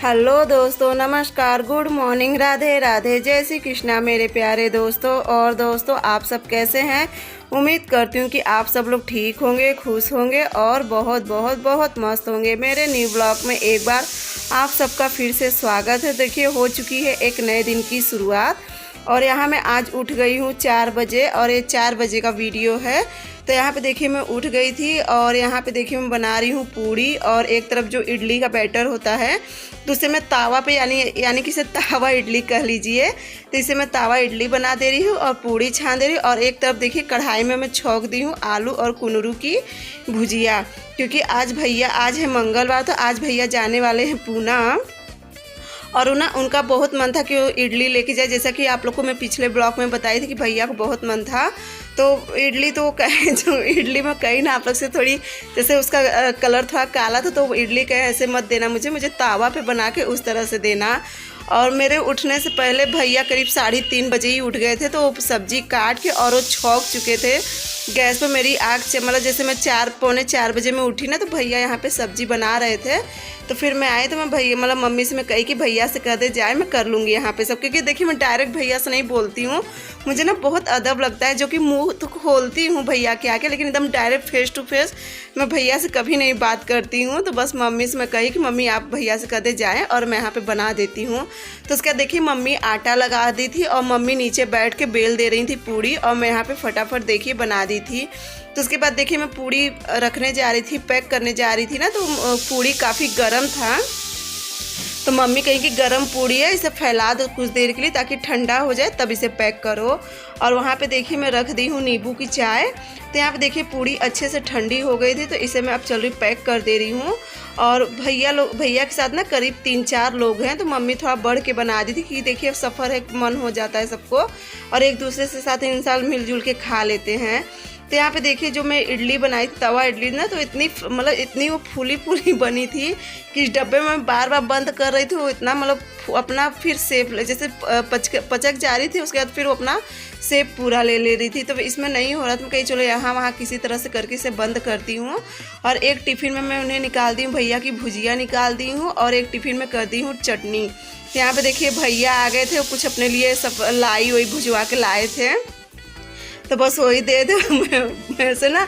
Hello दोस्तों, नमस्कार, good morning, Radhe Radhe, जय श्री कृष्णा मेरे प्यारे दोस्तों। और दोस्तों, आप सब कैसे हैं? उम्मीद करती हूँ कि आप सब लोग ठीक होंगे, खुश होंगे और बहुत बहुत बहुत मस्त होंगे। मेरे न्यू ब्लॉग में एक बार आप सबका फिर से स्वागत है। देखिए, हो चुकी है एक नए दिन की शुरुआत और यहाँ मैं आज उठ गई हूँ 4 बजे और ये 4 बजे का वीडियो है। तो यहाँ पे देखिए मैं उठ गई थी और यहाँ पे देखिए मैं बना रही हूँ पूड़ी और एक तरफ जो इडली का बैटर होता है तो उसे मैं तावा पे यानी कि इसे तावा इडली कह लीजिए। तो इसे मैं तावा इडली बना दे रही हूँ और पूड़ी छान दे रही हूँ। और एक तरफ देखिए कढ़ाई में मैं छौंक दी हूँ आलू और कुनरू की भुजिया, क्योंकि आज है मंगलवार, तो आज भैया जाने वाले हैं पूना और उनका बहुत मन था कि वो इडली लेके जाए। जैसा कि आप लोग को मैं पिछले ब्लॉग में बताई थी कि भैया को बहुत मन था, तो इडली तो कहे जो इडली में कहीं ना आप लोग से थोड़ी, जैसे उसका कलर थोड़ा काला था तो इडली कहे ऐसे मत देना, मुझे तावा पे बना के उस तरह से देना। और मेरे उठने से पहले भैया करीब 3:30 बजे ही उठ गए थे, तो सब्जी काट के और वो छौंक चुके थे गैस पर। मेरी आँख मतलब जैसे मैं 4 बजे में उठी ना, तो भैया यहाँ पे सब्जी बना रहे थे। तो फिर मैं आई तो मैं भैया मतलब मम्मी से मैं कही कि भैया से कह दे जाए, मैं कर लूँगी यहाँ पे सब, क्योंकि देखिए मैं डायरेक्ट भैया से नहीं बोलती हूँ, मुझे ना बहुत अदब लगता है। जो कि मुँह तो खोलती हूँ भैया के आके, लेकिन एकदम डायरेक्ट फेस टू फेस मैं भैया से कभी नहीं बात करती हूँ। तो बस मम्मी से मैं कही कि मम्मी आप भैया से कह दे जाएँ और मैं यहाँ पर बना देती हूँ। तो उसके बाद देखिए मम्मी आटा लगा दी थी और मम्मी नीचे बैठ के बेल दे रही थी पूड़ी और मैं यहाँ पे फटाफट देखिए बना दी थी। तो उसके बाद देखिए मैं पूड़ी रखने जा रही थी, पैक करने जा रही थी ना, तो पूड़ी काफ़ी गर्म था। तो मम्मी कही कि गर्म पूड़ी है, इसे फैला दो कुछ देर के लिए ताकि ठंडा हो जाए तब इसे पैक करो। और वहाँ पे देखिए मैं रख दी हूँ नींबू की चाय। तो यहाँ पे देखिए पूड़ी अच्छे से ठंडी हो गई थी, तो इसे मैं अब चल रही पैक कर दे रही हूँ। और भैया के साथ ना करीब 3-4 लोग हैं, तो मम्मी थोड़ा बढ़ के बना दी थी कि देखिए सफ़र है, मन हो जाता है सबको और एक दूसरे से साथ इंसान मिलजुल के खा लेते हैं। तो यहाँ पे देखिए जो मैं इडली बनाई थी तवा इडली ना, तो इतनी वो फूली बनी थी कि इस डब्बे में बार बार बंद कर रही थी, वो इतना अपना फिर शेप जैसे पचक जा रही थी। उसके बाद फिर वो अपना शेप पूरा ले रही थी। तो इसमें नहीं हो रहा था, कहीं चलो यहाँ वहाँ किसी तरह से करके इसे बंद करती हूँ। और एक टिफ़िन में मैं उन्हें निकाल दी हूँ, भैया की भुजिया निकाल दी हूँ और एक टिफ़िन में कर दी हूँ चटनी। तो यहाँ पे देखिए भैया आ गए थे, वो कुछ अपने लिए सब लाई वही भुजवा के लाए थे, तो बस वही दे दे। मेरे से ना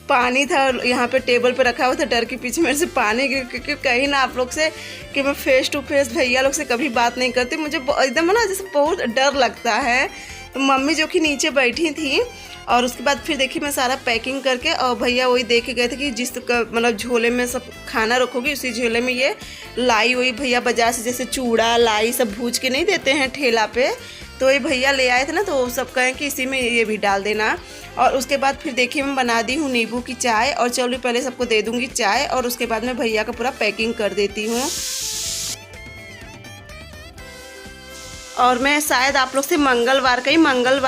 पानी था यहाँ पे टेबल पे रखा हुआ था, डर के पीछे मेरे से पानी गिर, क्योंकि कहीं ना आप लोग से कि मैं फेस टू फेस भैया लोग से कभी बात नहीं करती, मुझे एकदम ना जैसे बहुत डर लगता है। तो मम्मी जो कि नीचे बैठी थी और उसके बाद फिर देखिए मैं सारा पैकिंग करके, और भैया वही दे के गए थे कि जिस मतलब झोले में सब खाना रखोगी उसी झोले में ये लाई वही भैया बाजार से जैसे चूड़ा लाई सब भूज के नहीं देते हैं ठेला पे, तो ये भैया ले आए थे ना, तो वो सब कहें कि इसी में ये भी डाल देना। और उसके बाद फिर देखिए मैं बना दी हूँ नींबू की चाय और चलो पहले सबको दे दूँगी चाय और उसके बाद मैं भैया का पूरा पैकिंग कर देती हूँ। और मैं शायद आप लोग से मंगलवार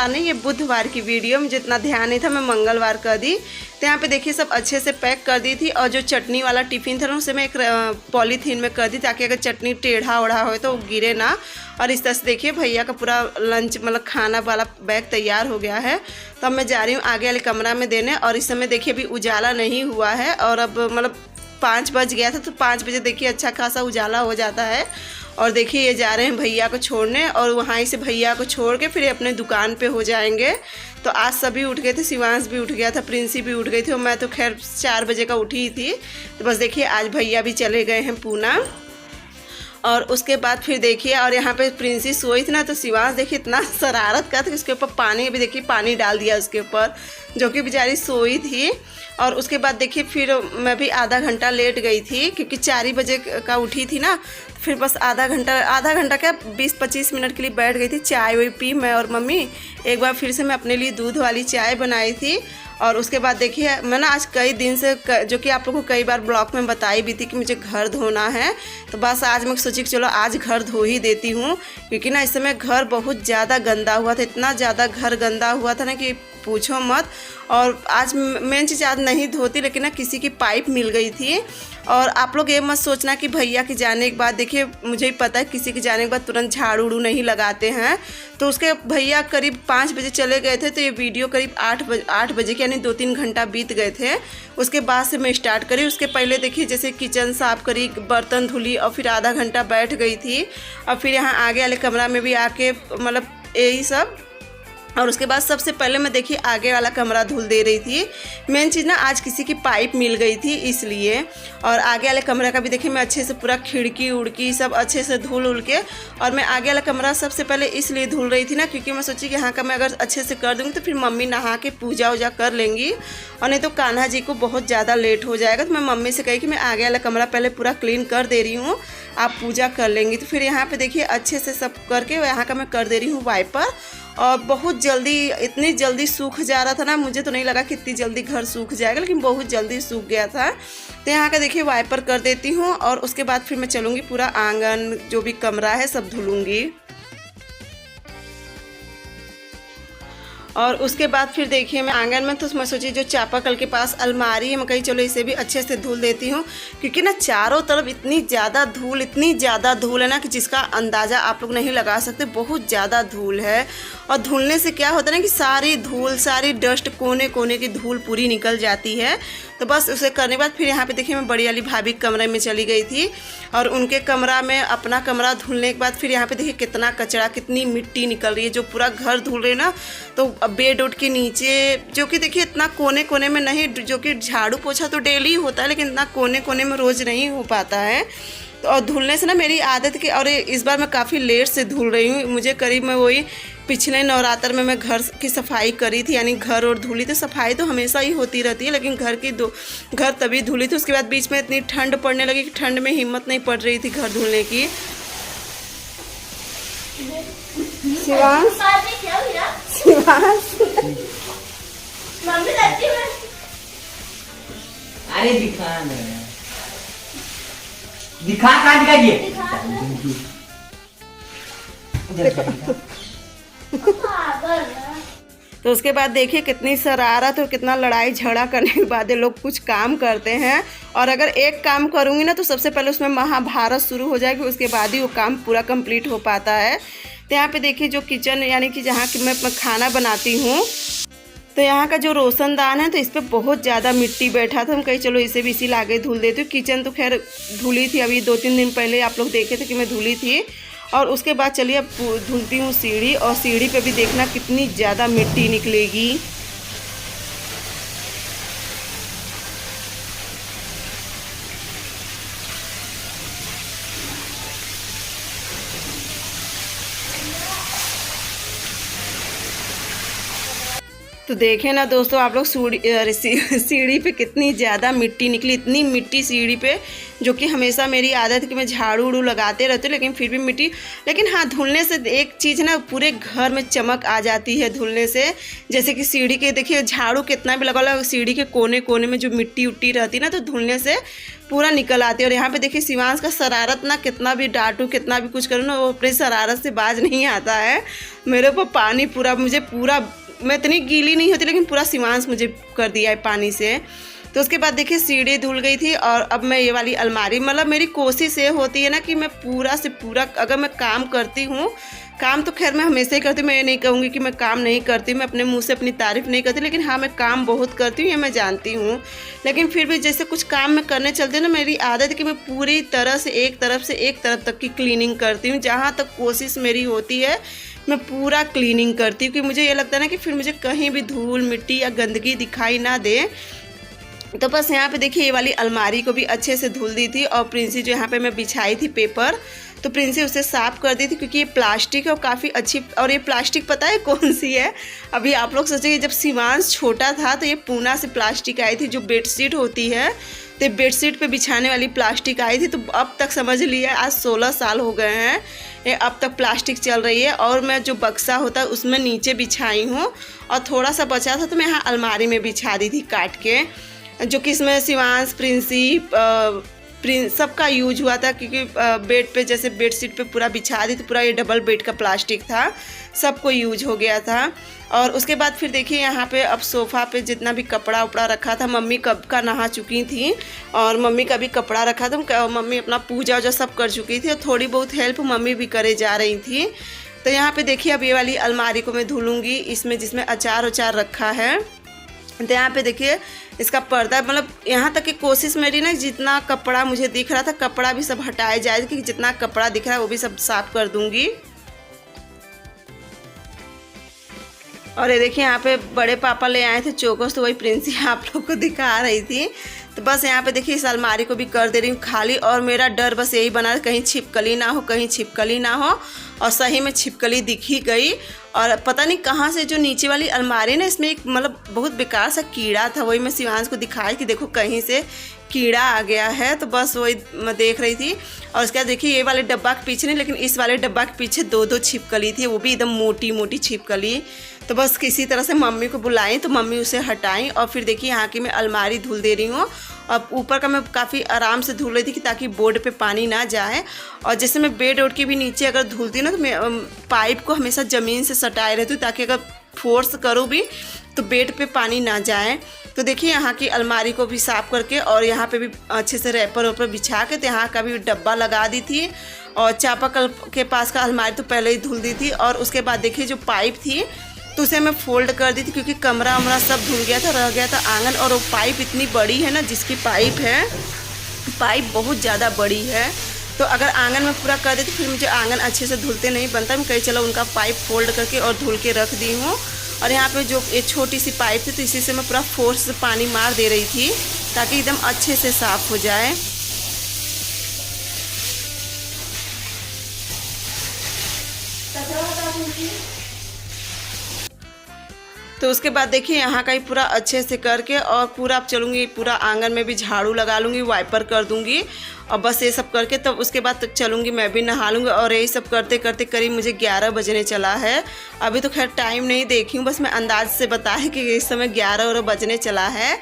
नहीं, ये बुधवार की वीडियो में जितना ध्यान नहीं था मैं मंगलवार कर दी। तो यहाँ पे देखिए सब अच्छे से पैक कर दी थी और जो चटनी वाला टिफ़िन था ना उसे मैं एक पॉलीथीन में कर दी ताकि अगर चटनी टेढ़ा ओढ़ा हो तो वो गिरे ना। और इस तरह से देखिए भैया का पूरा लंच मतलब खाना वाला बैग तैयार हो गया है। तो अब मैं जा रही हूँ आगे वाले कमरा में देने। और इस समय देखिए अभी उजाला नहीं हुआ है और अब मतलब 5 बज गया था, तो 5 बजे देखिए अच्छा खासा उजाला हो जाता है। और देखिए ये जा रहे हैं भैया को छोड़ने और वहाँ से भैया को छोड़ के फिर अपने दुकान पे हो जाएंगे। तो आज सभी उठ गए थे, शिवांश भी उठ गया था, प्रिंसी भी उठ गई थी और मैं तो खैर 4 बजे का उठी ही थी। तो बस देखिए आज भैया भी चले गए हैं पूना। और उसके बाद फिर देखिए और यहाँ पे प्रिंसी सोई थी ना, तो शिवांश देखिए इतना शरारत का था कि उसके ऊपर पानी भी देखिए पानी डाल दिया उसके ऊपर, जो कि बेचारी सोई थी। और उसके बाद देखिए फिर मैं भी आधा घंटा लेट गई थी क्योंकि 4 बजे का उठी थी ना, फिर बस आधा घंटा क्या 20-25 मिनट के लिए बैठ गई थी। चाय वही पी मैं और मम्मी, एक बार फिर से मैं अपने लिए दूध वाली चाय बनाई थी। और उसके बाद देखिए मैं ना आज कई दिन से जो कि आप लोगों को कई बार ब्लॉग में बताई भी थी कि मुझे घर धोना है, तो बस आज मैं सोची कि चलो आज घर धो ही देती हूँ, क्योंकि ना इस समय घर बहुत ज़्यादा गंदा हुआ था, इतना ज़्यादा घर गंदा हुआ था ना कि पूछो मत। और आज मेन चीज़ आज नहीं धोती, लेकिन ना किसी की पाइप मिल गई थी। और आप लोग ये मत सोचना कि भैया के जाने के बाद, देखिए मुझे ही पता है किसी के जाने के बाद तुरंत झाड़ू उड़ू नहीं लगाते हैं। तो उसके भैया करीब 5 बजे चले गए थे, तो ये वीडियो करीब 8 बजे के यानी 2-3 घंटा बीत गए थे। उसके बाद से मैं स्टार्ट करी। उसके पहले देखिए जैसे किचन साफ़ करी, बर्तन धुली और फिर आधा घंटा बैठ गई थी। और फिर यहाँ आगे वाले कमरा में भी आके मतलब यही सब। और उसके बाद सबसे पहले मैं देखिए आगे वाला कमरा धुल दे रही थी। मेन चीज़ ना आज किसी की पाइप मिल गई थी इसलिए। और आगे वाले कमरा का भी देखिए मैं अच्छे से पूरा खिड़की उड़की सब अच्छे से धुल उल के। और मैं आगे वाला कमरा सबसे पहले इसलिए धुल रही थी ना, क्योंकि मैं सोची कि यहाँ का मैं अगर अच्छे से कर दूँगी तो फिर मम्मी नहा के पूजा वूजा कर लेंगी, और नहीं तो कान्हा जी को बहुत ज़्यादा लेट हो जाएगा। तो मैं मम्मी से कही कि मैं आगे वाला कमरा पहले पूरा क्लीन कर दे रही हूँ, आप पूजा कर लेंगी। तो फिर यहाँ पर देखिए अच्छे से सब करके यहाँ का मैं कर दे रही हूँ वाइपर। और बहुत जल्दी, इतनी जल्दी सूख जा रहा था ना, मुझे तो नहीं लगा कि इतनी जल्दी घर सूख जाएगा, लेकिन बहुत जल्दी सूख गया था। तो यहाँ का देखिए वाइपर कर देती हूँ और उसके बाद फिर मैं चलूँगी पूरा आंगन जो भी कमरा है सब धुलूँगी। और उसके बाद फिर देखिए मैं आंगन में, तो मैं सोची जो चापाकल के पास अलमारी है, मैं कही चलो इसे भी अच्छे से धुल देती हूँ, क्योंकि ना चारों तरफ इतनी ज़्यादा धूल है ना कि जिसका अंदाज़ा आप लोग नहीं लगा सकते। बहुत ज़्यादा धूल है। और धुलने से क्या होता है ना कि सारी धूल, सारी डस्ट, कोने कोने की धूल पूरी निकल जाती है। तो बस उसे करने के बाद फिर यहाँ पे देखिए मैं बड़ी वाली भाभी कमरे में चली गई थी, और उनके कमरा में अपना कमरा धुलने के बाद फिर यहाँ पे देखिए कितना कचरा, कितनी मिट्टी निकल रही है, जो पूरा घर धुल रही है ना। तो बेड उड के नीचे, जो कि देखिए इतना कोने कोने में नहीं, जो कि झाड़ू पोछा तो डेली होता है, लेकिन इतना कोने कोने में रोज़ नहीं हो पाता है। तो और धुलने से ना मेरी आदत की, और इस बार मैं काफ़ी लेट से धुल रही हूँ। मुझे करीब मैं वही पिछले नवरात्र में मैं घर की सफाई करी थी, यानी घर और धुली थी। सफाई तो हमेशा ही होती रहती है, लेकिन घर तभी धुली थी। उसके बाद बीच में इतनी ठंड पड़ने लगी कि ठंड में हिम्मत नहीं पड़ रही थी घर धुलने की। शिवांश अरे दिखा तो उसके बाद देखिए कितनी शरारत और कितना लड़ाई झगड़ा करने के बाद ये लोग कुछ काम करते हैं। और अगर एक काम करूँगी ना तो सबसे पहले उसमें महाभारत शुरू हो जाएगी, उसके बाद ही वो काम पूरा कंप्लीट हो पाता है। तो यहाँ पे देखिए जो किचन यानी कि जहाँ कि मैं खाना बनाती हूँ, तो यहाँ का जो रोशनदान है तो इस पर बहुत ज़्यादा मिट्टी बैठा था। हम कहीं चलो इसे भी इसी लागे धुल देती हूँ। किचन तो खैर धुली थी, अभी 2-3 दिन पहले आप लोग देखे थे कि मैं धुली थी। और उसके बाद चलिए अब धुलती हूँ सीढ़ी, और सीढ़ी पे भी देखना कितनी ज़्यादा मिट्टी निकलेगी। तो देखें ना दोस्तों आप लोग सीढ़ी पे कितनी ज़्यादा मिट्टी निकली। इतनी मिट्टी सीढ़ी पे, जो कि हमेशा मेरी आदत है कि मैं झाड़ू उड़ू लगाते रहती हूँ, लेकिन फिर भी मिट्टी। लेकिन हाँ, धुलने से एक चीज़ ना पूरे घर में चमक आ जाती है धुलने से। जैसे कि सीढ़ी के देखिए झाड़ू कितना भी लगा, सीढ़ी के कोने कोने में जो मिट्टी उट्टी रहती है ना, तो धुलने से पूरा निकल आती है। और यहाँ पे देखिए शिवांश का शरारत ना, कितना भी डांटू कितना भी कुछ करूँ ना, वो अपनी शरारत से बाज नहीं आता है। मेरे ऊपर पानी पूरा, मैं इतनी गीली नहीं होती, लेकिन पूरा शिवांश मुझे कर दिया है पानी से। तो उसके बाद देखिए सीढ़ी धुल गई थी। और अब मैं ये वाली अलमारी, मतलब मेरी कोशिश ये होती है ना कि मैं पूरा से पूरा, अगर मैं काम करती हूँ, काम तो खैर मैं हमेशा ही करती हूँ, मैं ये नहीं कहूँगी कि मैं काम नहीं करती, मैं अपने मुंह से अपनी तारीफ़ नहीं करती, लेकिन हाँ मैं काम बहुत करती हूँ, ये मैं जानती हूँ। लेकिन फिर भी जैसे कुछ काम मैं करने चलती हूँ ना, मेरी आदत है कि मैं पूरी तरह से एक तरफ तक की क्लीनिंग करती हूँ। जहाँ तक कोशिश मेरी होती है मैं पूरा क्लीनिंग करती हूँ, कि मुझे ये लगता है ना कि फिर मुझे कहीं भी धूल मिट्टी या गंदगी दिखाई ना दे। तो बस यहाँ पे देखिए ये वाली अलमारी को भी अच्छे से धुल दी थी। और प्रिंसी जो यहाँ पे मैं बिछाई थी पेपर, तो प्रिंसी उसे साफ़ कर दी थी, क्योंकि ये प्लास्टिक है और काफ़ी अच्छी। और ये प्लास्टिक पता है कौन सी है? अभी आप लोग सोचेंगे जब शिवांश छोटा था तो ये पूना से प्लास्टिक आई थी, जो बेडशीट होती है, तो बेडशीट पे बिछाने वाली प्लास्टिक आई थी। तो अब तक समझ लिया आज 16 साल हो गए हैं, ये अब तक प्लास्टिक चल रही है। और मैं जो बक्सा होता है उसमें नीचे बिछाई हूँ, और थोड़ा सा बचा था तो मैं यहाँ अलमारी में बिछा दी थी काट के, जो कि इसमें शिवांश, प्रिंसी, प्रिंस सबका यूज हुआ था, क्योंकि बेड पे जैसे बेडशीट पे पूरा बिछा दी तो पूरा ये डबल बेड का प्लास्टिक था, सबको यूज हो गया था। और उसके बाद फिर देखिए यहाँ पे अब सोफ़ा पे जितना भी कपड़ा उपड़ा रखा था, मम्मी कब का नहा चुकी थी और मम्मी का भी कपड़ा रखा था, मम्मी अपना पूजा वूजा सब कर चुकी थी और थोड़ी बहुत हेल्प मम्मी भी करे जा रही थी। तो यहाँ पे देखिए अब ये वाली अलमारी को मैं धुलूँगी, इसमें जिसमें अचार उचार रखा है। तो यहाँ पे देखिए इसका पर्दा, मतलब यहाँ तक की कोशिश मेरी ना, जितना कपड़ा मुझे दिख रहा था कपड़ा भी सब हटाया जाए, कि जितना कपड़ा दिख रहा है वो भी सब साफ कर दूँगी। और ये देखिए यहाँ पे बड़े पापा ले आए थे चोकोस, तो वही प्रिंसी आप लोग को दिखा रही थी। तो बस यहाँ पे देखिए इस अलमारी को भी कर दे रही हूँ खाली। और मेरा डर बस यही बना कहीं छिपकली ना हो, कहीं छिपकली ना हो। और सही में छिपकली दिख ही गई। और पता नहीं कहाँ से जो नीचे वाली अलमारी ना, इसमें एक मतलब बहुत बेकार सा कीड़ा था, वही मैं शिवांश को दिखाई कि देखो कहीं से कीड़ा आ गया है। तो बस वही मैं देख रही थी। और उसके बाद देखिए ये वाले डब्बा के पीछे नहीं, लेकिन इस वाले डब्बा के पीछे दो छिपकली थी, वो भी एकदम मोटी मोटी छिपकली। तो बस किसी तरह से मम्मी को बुलाई तो मम्मी उसे हटाई। और फिर देखिए यहाँ की मैं अलमारी धुल दे रही हूँ। अब ऊपर का मैं काफ़ी आराम से धुल रही थी कि ताकि बोर्ड पे पानी ना जाए। और जैसे मैं बेड उड के भी नीचे अगर धुलती हूँ ना, तो मैं पाइप को हमेशा ज़मीन से सटाए रहती हूँ, ताकि अगर फोर्स करूँ भी तो बेड पे पानी ना जाए। तो देखिए यहाँ की अलमारी को भी साफ़ करके और यहाँ पे भी अच्छे से रैपर वैपर बिछा के तो यहाँ का भी डब्बा लगा दी थी। और चापाकल के पास का अलमारी तो पहले ही धुल दी थी। और उसके बाद देखिए जो पाइप थी तो उसे मैं फोल्ड कर दी थी, क्योंकि कमरा वमरा सब धुल गया था, रह गया था आंगन। और वो पाइप इतनी बड़ी है ना, जिसकी पाइप है, पाइप बहुत ज़्यादा बड़ी है। तो अगर आंगन में पूरा कर देती फिर मुझे आंगन अच्छे से धुलते नहीं बनता। मैं कहीं चलो उनका पाइप फोल्ड करके और धुल के रख दी हूँ। और यहाँ पे जो एक छोटी सी पाइप थी तो इसी से मैं पूरा फोर्स से पानी मार दे रही थी, ताकि एकदम अच्छे से साफ़ हो जाए। तो उसके बाद देखिए यहाँ का ही पूरा अच्छे से करके और पूरा अब चलूँगी, पूरा आंगन में भी झाड़ू लगा लूँगी, वाइपर कर दूँगी। और बस ये सब करके तब उसके बाद तक चलूँगी, मैं भी नहा लूँगी। और यही सब करते करते करीब मुझे 11 बजने चला है। अभी तो खैर टाइम नहीं देखी हूँ, बस मैं अंदाज से बताए कि इस समय 11 बजने चला है।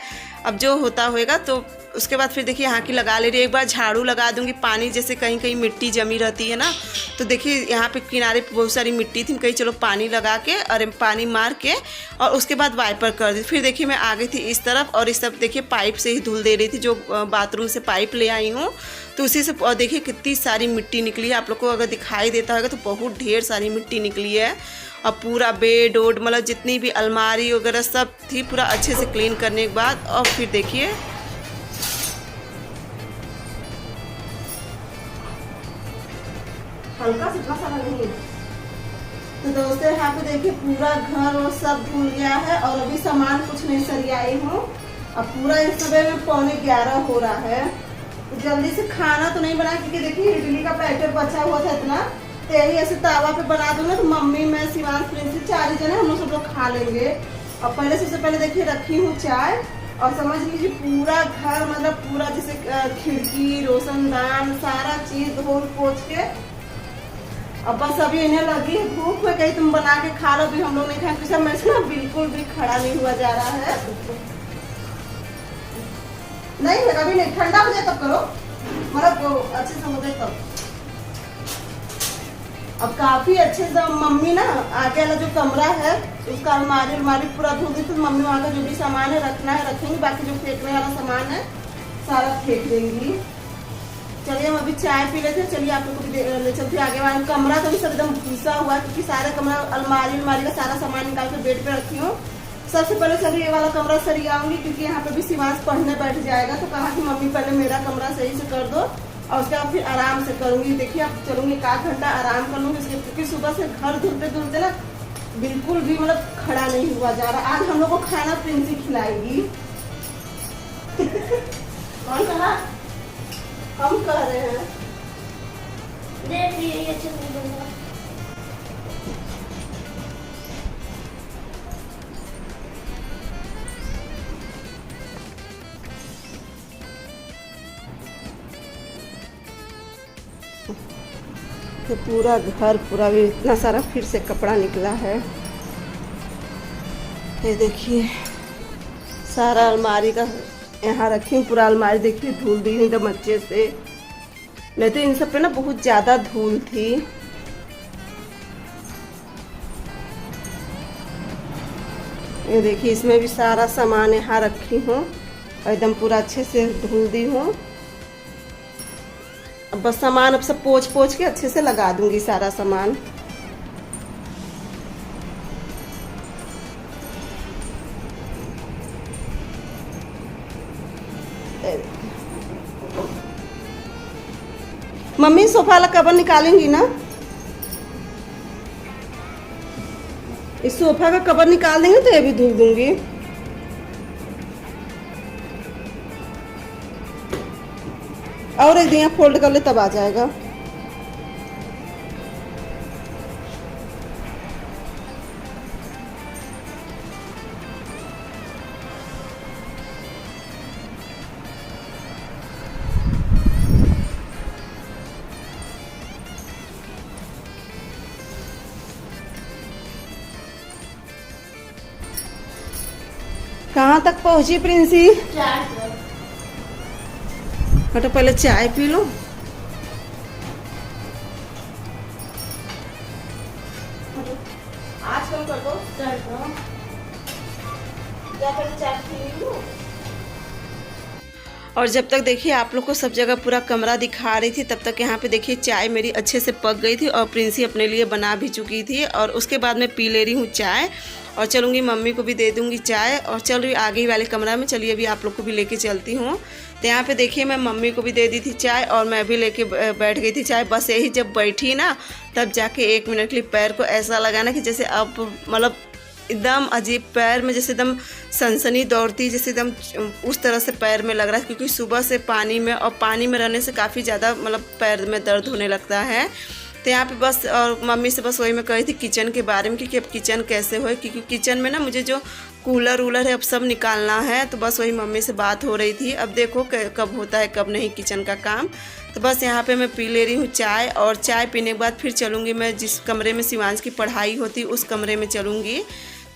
अब जो होता होएगा तो उसके बाद फिर देखिए यहाँ की लगा ले रही है। एक बार झाड़ू लगा दूंगी, पानी जैसे कहीं कहीं मिट्टी जमी रहती है ना, तो देखिए यहाँ पे किनारे पे बहुत सारी मिट्टी थी, कहीं चलो पानी लगा के और पानी मार के और उसके बाद वाइपर कर दी। फिर देखिए मैं आ गई थी इस तरफ और इस तरफ देखिए पाइप से ही धुल दे रही थी, जो बाथरूम से पाइप ले आई हूँ तो उसी से। और देखिए कितनी सारी मिट्टी निकली है, आप लोग को अगर दिखाई देता होगा तो बहुत ढेर सारी मिट्टी निकली है। और पूरा बेड ओड मतलब जितनी भी अलमारी वगैरह सब थी पूरा अच्छे से क्लीन करने के बाद। और फिर देखिए हल्का से इतना सारा नहीं। तो दोस्तों यहाँ पे देखिए पूरा घर और सब धुल गया है और अभी सामान कुछ नहीं सरियाई हूँ। अब पूरा इस समय में 11:15 हो रहा है। तो जल्दी से खाना तो नहीं बना, क्योंकि देखिए इडली का पैकेट बचा हुआ था इतना, तो यही ऐसे तावा पे बना दूंगा तो मम्मी मैं शिवांश प्रिंसी 4 जने हम लोग सब लोग खा लेंगे। और पहले सबसे पहले देखिए रखी हूँ चाय और समझ लीजिए पूरा घर मतलब पूरा जैसे खिड़की रोशनदान सारा चीज धोल पोछ के। अब बस अभी इन्हें लगी भूख में, कहीं तुम बना के खा लो, भी हम लोग नहीं खाए, क्योंकि मैं से ना बिल्कुल भी खड़ा नहीं हुआ जा रहा है। नहीं है कभी नहीं, ठंडा हो जाए तब करो, मतलब अच्छे से हो जाए तब। अब काफी अच्छे से मम्मी ना आगे वाला जो कमरा है उसका अलमारी पूरा धो दी, तो मम्मी वहाँ का जो भी सामान है रखना है रखेंगे, बाकी जो फेंकने वाला सामान है सारा फेंक देंगी। चलिए हम अभी चाय पी लेते हैं। चलिए आप लोग को भी ले चलते आगे वाला कमरा तो भी सब एकदम घुसा हुआ है, क्योंकि सारा कमरा अलमारी का सारा सामान निकाल के बेड पे रखी हूँ। सबसे पहले चलिए ये वाला कमरा सरियाऊंगी, क्योंकि यहाँ पे भी शिवांश पढ़ने बैठ जाएगा, तो कहा कि मम्मी पहले मेरा कमरा सही से कर दो और उसके बाद फिर आराम से करूंगी। देखिए अब चलूंगी 1 घंटा आराम कर लूंगी, क्योंकि सुबह से घर धुलते धुलते ना बिल्कुल भी मतलब खड़ा नहीं हुआ जा रहा। आज हम लोग को खाना प्रिंसी खिलाएगी। कौन कहा? हम कह रहे हैं। देख ये चटनी बना। तो पूरा घर पूरा भी इतना सारा फिर से कपड़ा निकला है। ये देखिए सारा अलमारी का यहाँ रखी हूँ। पूरा अलमारी देखिए धूल दी हूँ एकदम अच्छे से, नहीं तो इन सब पे ना बहुत ज़्यादा धूल थी। ये देखिए इसमें भी सारा सामान यहाँ रखी हूँ और एकदम पूरा अच्छे से धुल दी हूँ। अब बस सामान अब सब पोंछ पोंछ के अच्छे से लगा दूंगी सारा सामान। मम्मी सोफा वाला कवर निकालेंगी ना? इस सोफा का कवर निकाल देंगे तो ये भी धुल दूंगी। और एक दिन फोल्ड कर ले तब आ जाएगा। कहाँ तक पहुंची प्रिंसी? तो पहले चाय पी लो। आज कम कर दो। चाय पी लो। और जब तक देखिए आप लोग को सब जगह पूरा कमरा दिखा रही थी, तब तक यहाँ पे देखिए चाय मेरी अच्छे से पक गई थी और प्रिंसी अपने लिए बना भी चुकी थी। और उसके बाद मैं पी ले रही हूँ चाय और चलूँगी मम्मी को भी दे दूँगी चाय और चल रही आगे वाले कमरा में। चलिए अभी आप लोग को भी लेके चलती हूँ। तो यहाँ पे देखिए मैं मम्मी को भी दे दी थी चाय और मैं भी लेके बैठ गई थी चाय। बस यही जब बैठी ना तब जाके 1 मिनट के लिए पैर को ऐसा लगा ना कि जैसे अब मतलब एकदम अजीब, पैर में जैसे एकदम सनसनी दौड़ती, जैसे एकदम उस तरह से पैर में लग रहा है। क्योंकि सुबह से पानी में और पानी में रहने से काफ़ी ज़्यादा मतलब पैर में दर्द होने लगता है। तो यहाँ पे बस और मम्मी से बस वही मैं कही थी किचन के बारे में कि अब किचन कैसे हो, क्योंकि किचन में ना मुझे जो कूलर वूलर है अब सब निकालना है। तो बस वही मम्मी से बात हो रही थी। अब देखो कब होता है कब नहीं किचन का काम। तो बस यहाँ पे मैं पी ले रही हूँ चाय और चाय पीने के बाद फिर चलूँगी मैं जिस कमरे में शिवांश की पढ़ाई होती उस कमरे में चलूँगी।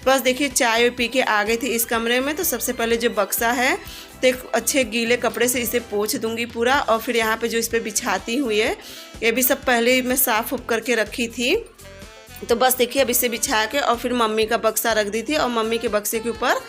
बस देखिए चाय पी के आ गई थी इस कमरे में। तो सबसे पहले जो बक्सा है तो एक अच्छे गीले कपड़े से इसे पोंछ दूंगी पूरा। और फिर यहाँ पे जो इस पर बिछाती हुई है ये भी सब पहले ही मैं साफ़ उप करके रखी थी। तो बस देखिए अब इसे बिछा के और फिर मम्मी का बक्सा रख दी थी और मम्मी के बक्से के ऊपर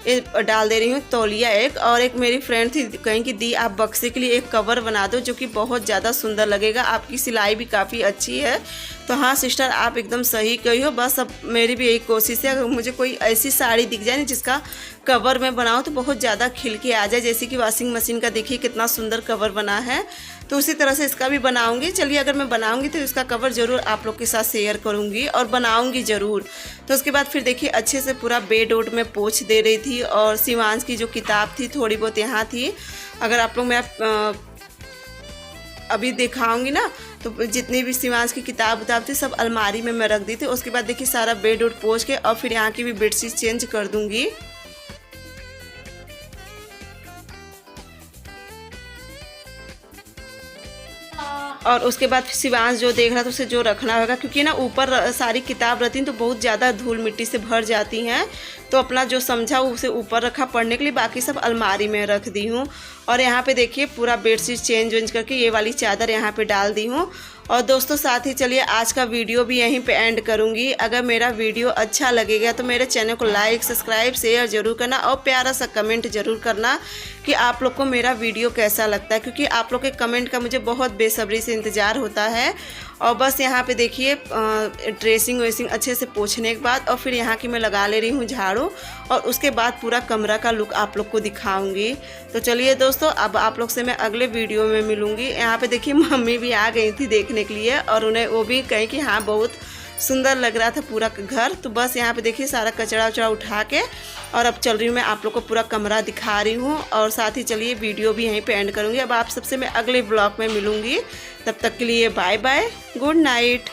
ये डाल दे रही हूँ तौलिया एक। और एक मेरी फ्रेंड थी कहीं की दी आप बक्से के लिए एक कवर बना दो जो कि बहुत ज़्यादा सुंदर लगेगा, आपकी सिलाई भी काफ़ी अच्छी है। तो हाँ सिस्टर आप एकदम सही कही हो। बस अब मेरी भी यही कोशिश है, अगर मुझे कोई ऐसी साड़ी दिख जाए जिसका कवर मैं बनाऊँ तो बहुत ज़्यादा खिल के आ जाए। जैसे कि वॉशिंग मशीन का देखिए कितना सुंदर कवर बना है, तो उसी तरह से इसका भी बनाऊंगी। चलिए अगर मैं बनाऊंगी तो इसका कवर ज़रूर आप लोग के साथ शेयर करूंगी और बनाऊंगी ज़रूर। तो उसके बाद फिर देखिए अच्छे से पूरा बेड वोड में पोंछ दे रही थी और शिवांश की जो किताब थी थोड़ी बहुत यहाँ थी। अगर आप लोग मैं अभी दिखाऊंगी ना तो जितनी भी शिवांश की किताब उताब थी सब अलमारी में मैं रख दी थी। उसके बाद देखिए सारा बेड वोड पोंछ के और फिर यहाँ की भी बेडशीट चेंज कर दूँगी। और उसके बाद शिवांश जो देख रहा था उसे जो रखना होगा, क्योंकि ना ऊपर सारी किताब रहती हैं तो बहुत ज़्यादा धूल मिट्टी से भर जाती हैं। तो अपना जो समझा उसे ऊपर रखा पढ़ने के लिए, बाकी सब अलमारी में रख दी हूँ। और यहाँ पे देखिए पूरा बेडशीट चेंज वेंज करके ये वाली चादर यहाँ पे डाल दी हूँ। और दोस्तों साथ ही चलिए आज का वीडियो भी यहीं पे एंड करूँगी। अगर मेरा वीडियो अच्छा लगेगा तो मेरे चैनल को लाइक सब्सक्राइब शेयर ज़रूर करना और प्यारा सा कमेंट ज़रूर करना कि आप लोग को मेरा वीडियो कैसा लगता है, क्योंकि आप लोग के कमेंट का मुझे बहुत बेसब्री से इंतज़ार होता है। और बस यहाँ पे देखिए ड्रेसिंग वेसिंग अच्छे से पोंछने के बाद और फिर यहाँ की मैं लगा ले रही हूँ झाड़ू और उसके बाद पूरा कमरा का लुक आप लोग को दिखाऊंगी। तो चलिए दोस्तों अब आप लोग से मैं अगले वीडियो में मिलूँगी। यहाँ पे देखिए मम्मी भी आ गई थी देखने के लिए और उन्हें वो भी कहीं कि हाँ बहुत सुंदर लग रहा था पूरा घर। तो बस यहाँ पे देखिए सारा कचरा वचड़ा उठा के और अब चल रही हूँ मैं आप लोग को पूरा कमरा दिखा रही हूँ। और साथ ही चलिए वीडियो भी यहीं पे एंड करूँगी। अब आप सबसे मैं अगले ब्लॉग में मिलूँगी, तब तक के लिए बाय बाय, गुड नाइट।